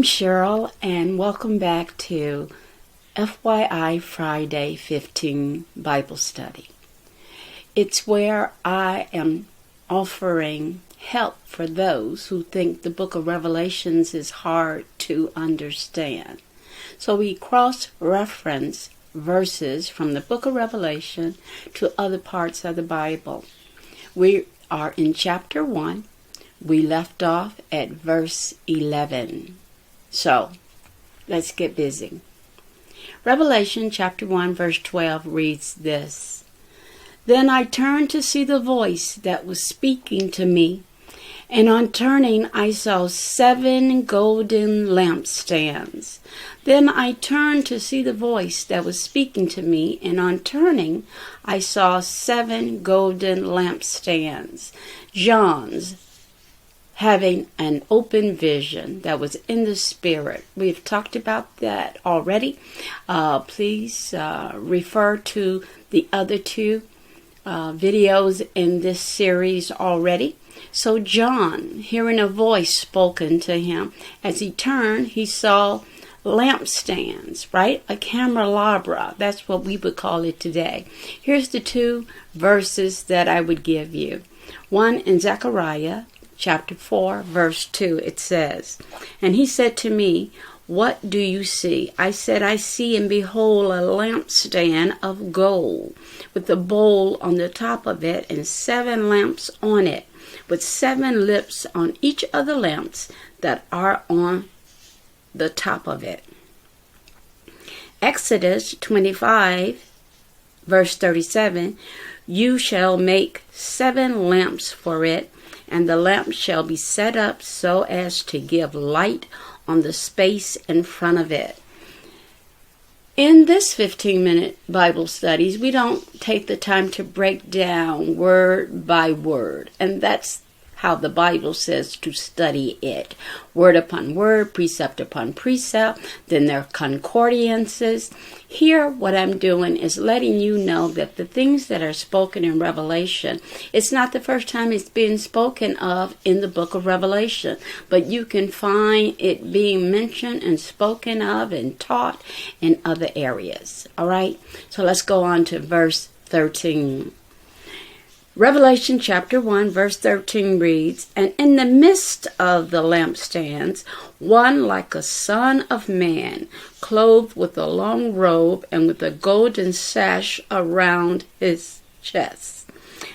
I'm Cheryl, and welcome back to FYI Friday 15 Bible Study. It's where I am offering help for those who think the book of Revelations is hard to understand. So we cross-reference verses from the book of Revelation to other parts of the Bible. We are in chapter 1. We left off at verse 11. So, let's get busy. Revelation chapter 1 verse 12 reads this. Then I turned to see the voice that was speaking to me, and on turning I saw 7 golden lampstands. Then I turned to see the voice that was speaking to me, and on turning I saw 7 golden lampstands. John's having an open vision that was in the spirit. We've talked about that already. Please refer to the other 2 videos in this series already. So John, hearing a voice spoken to him, as he turned, he saw lampstands, right? A candelabra. That's what we would call it today. Here's the 2 verses that I would give you. One in Zechariah chapter 4, verse 2, it says, And he said to me, What do you see? I said, I see and behold a lampstand of gold, with a bowl on the top of it, and 7 lamps on it, with 7 lips on each of the lamps that are on the top of it. Exodus 25, verse 37, You shall make 7 lamps for it, and the lamp shall be set up so as to give light on the space in front of it. In this 15-minute Bible studies, we don't take the time to break down word by word, and that's how the Bible says to study it. Word upon word, precept upon precept, then there are concordances. Here, what I'm doing is letting you know that the things that are spoken in Revelation, it's not the first time it's been spoken of in the book of Revelation, but you can find it being mentioned and spoken of and taught in other areas. All right? So let's go on to verse 13. Revelation chapter 1 verse 13 reads, And in the midst of the lampstands, one like a son of man, clothed with a long robe and with a golden sash around his chest.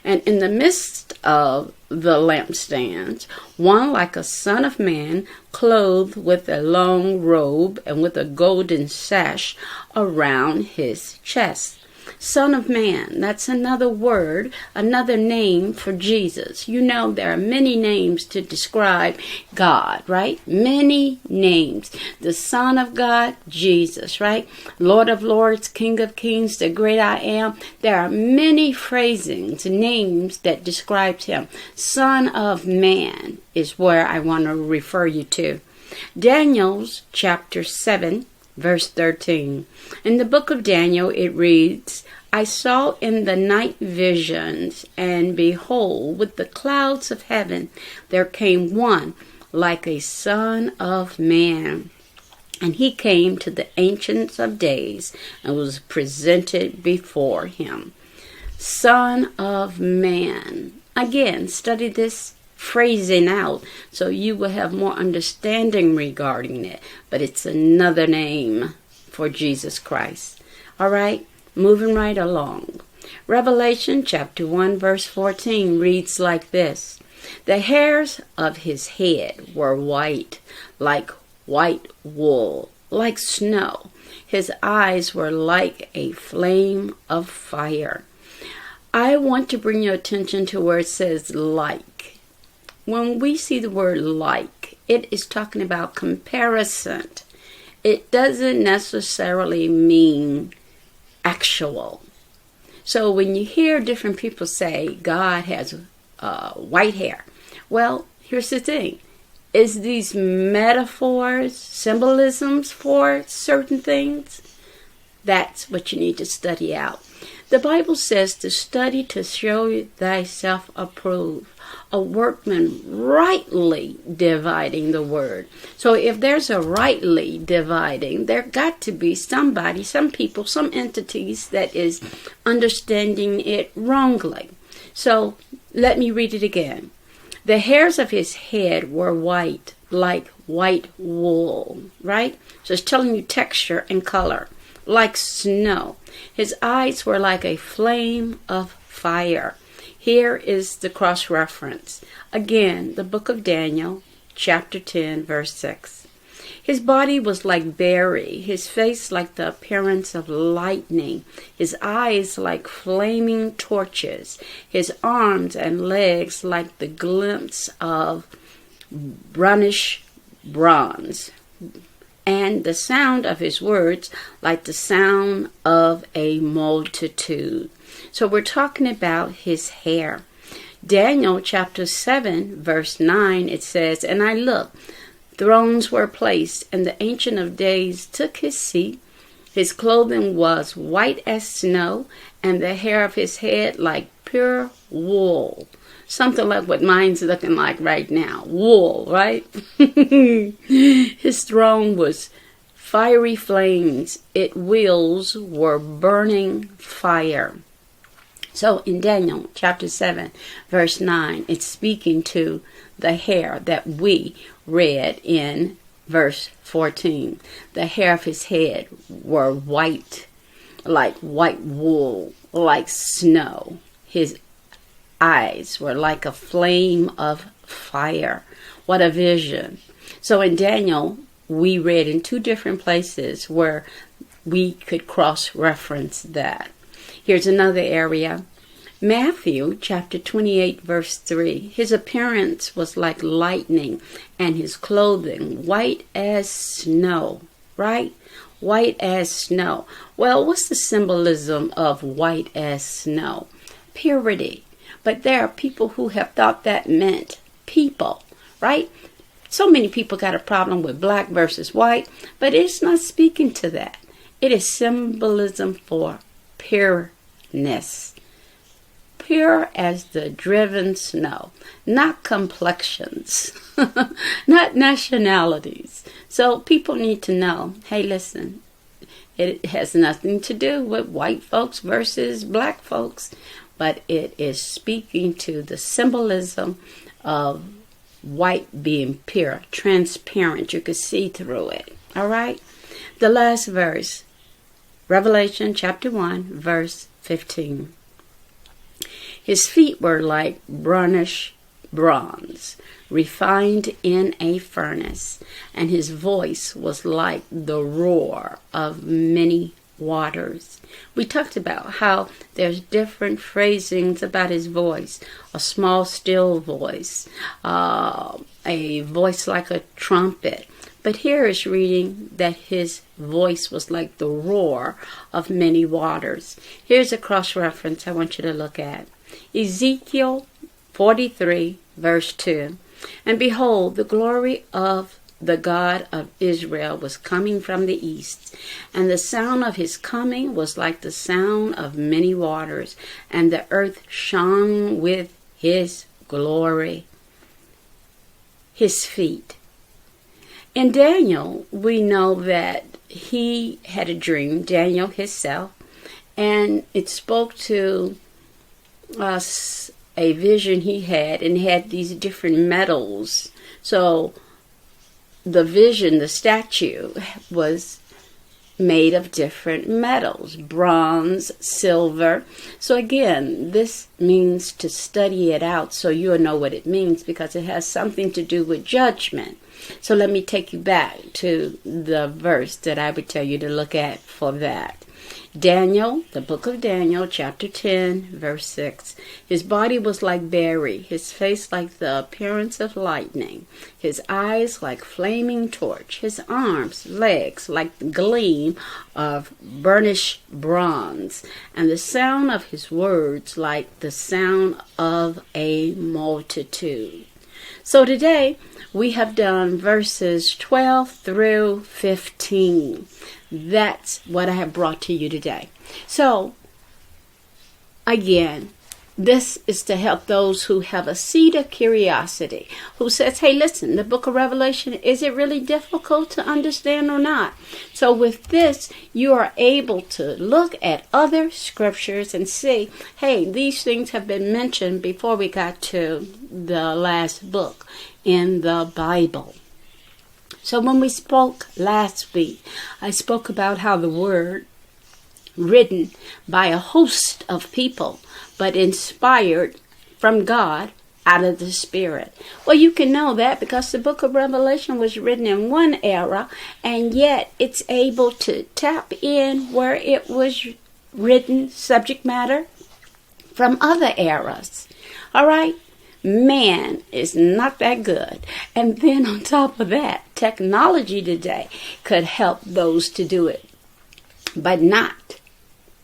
And in the midst of the lampstands, one like a son of man, clothed with a long robe and with a golden sash around his chest. Son of man, that's another word, another name for Jesus. You know there are many names to describe God, right? Many names. The Son of God, Jesus, right? Lord of lords, King of kings, the great I am. There are many phrasings, names that describe him. Son of man is where I want to refer you to. Daniel's chapter 7. Verse 13. In the book of Daniel, it reads, I saw in the night visions, and behold, with the clouds of heaven, there came one like a son of man. And he came to the Ancient of Days and was presented before him. Son of man. Again, study this phrasing out so you will have more understanding regarding it, but it's another name for Jesus Christ. All right, moving right along. Revelation chapter 1 verse 14 reads like this. The hairs of his head were white, like white wool, like snow. His eyes were like a flame of fire. I want to bring your attention to where it says like. When we see the word like, it is talking about comparison. It doesn't necessarily mean actual. So when you hear different people say God has white hair, well, here's the thing. Is these metaphors, symbolisms for certain things? That's what you need to study out. The Bible says to study to show thyself approved, a workman rightly dividing the word. So if there's a rightly dividing, there got to be somebody, some people, some entities that is understanding it wrongly. So let me read it again. The hairs of his head were white, like white wool, right? So it's telling you texture and color, like snow. His eyes were like a flame of fire. Here is the cross-reference. Again, the book of Daniel, chapter 10, verse 6. His body was like berry, his face like the appearance of lightning, his eyes like flaming torches, his arms and legs like the glimpse of brownish bronze, and the sound of his words like the sound of a multitude. So we're talking about his hair. Daniel chapter 7, verse 9, it says, And I looked, thrones were placed, and the Ancient of Days took his seat. His clothing was white as snow, and the hair of his head like pure wool. Something like what mine's looking like right now. Wool, right? His throne was fiery flames. Its wheels were burning fire. So in Daniel chapter 7, verse 9, it's speaking to the hair that we read in verse 14. The hair of his head were white, like white wool, like snow. His eyes were like a flame of fire. What a vision. So in Daniel, we read in two different places where we could cross-reference that. Here's another area. Matthew chapter 28 verse 3. His appearance was like lightning and his clothing white as snow. Right? White as snow. Well, what's the symbolism of white as snow? Purity. But there are people who have thought that meant people. Right? So many people got a problem with black versus white, but it's not speaking to that. It is symbolism for pureness. Pure as the driven snow, not complexions, not nationalities. So people need to know, hey, listen, it has nothing to do with white folks versus black folks, but it is speaking to the symbolism of white being pure, transparent. You could see through it. All right? The last verse, Revelation chapter 1, verse 15. His feet were like brownish bronze, refined in a furnace, and his voice was like the roar of many waters. We talked about how there's different phrasings about his voice. A small, still voice, a voice like a trumpet. But here is reading that his voice was like the roar of many waters. Here's a cross-reference I want you to look at. Ezekiel 43, verse 2. And behold, the glory of the God of Israel was coming from the east, and the sound of his coming was like the sound of many waters, and the earth shone with his glory. His feet. In Daniel, we know that he had a dream, Daniel himself, and it spoke to us a vision he had, and had these different metals. So the vision, the statue, was made of different metals, bronze, silver. So again, this means to study it out so you'll know what it means, because it has something to do with judgment. So let me take you back to the verse that I would tell you to look at for that. Daniel, the book of Daniel, chapter 10, verse 6. His body was like berry, his face like the appearance of lightning, his eyes like flaming torch, his arms, legs like the gleam of burnished bronze, and the sound of his words like the sound of a multitude. So today we have done verses 12 through 15. That's what I have brought to you today. So again, this is to help those who have a seed of curiosity, who says, hey, listen, the book of Revelation, is it really difficult to understand or not? So with this, you are able to look at other scriptures and see, hey, these things have been mentioned before we got to the last book in the Bible. So when we spoke last week, I spoke about how the word written by a host of people, but inspired from God out of the Spirit. Well, you can know that because the book of Revelation was written in one era, and yet it's able to tap in where it was written, subject matter, from other eras. All right? Man is not that good. And then on top of that, technology today could help those to do it, but not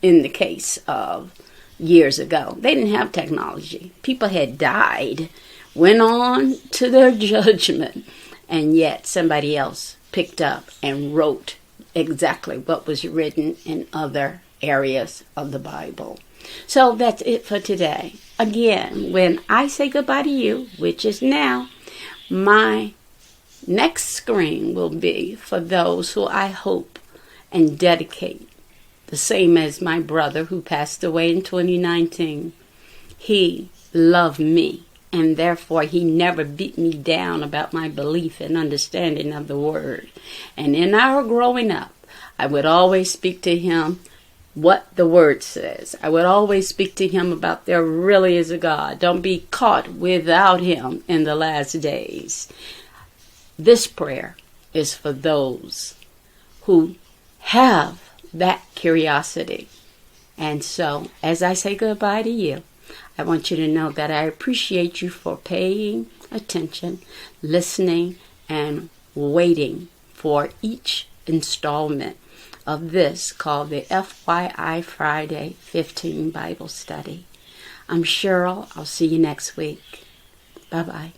in the case of years ago. They didn't have technology. People had died, went on to their judgment, and yet somebody else picked up and wrote exactly what was written in other areas of the Bible. So that's it for today. Again, when I say goodbye to you, which is now, my next screen will be for those who I hope and dedicate. The same as my brother who passed away in 2019. He loved me, and therefore he never beat me down about my belief and understanding of the word. And in our growing up, I would always speak to him what the word says. I would always speak to him about there really is a God. Don't be caught without him in the last days. This prayer is for those who have that curiosity. And so, as I say goodbye to you, I want you to know that I appreciate you for paying attention, listening, and waiting for each installment of this called the FYI Friday 15 Bible Study. I'm Cheryl. I'll see you next week. Bye-bye.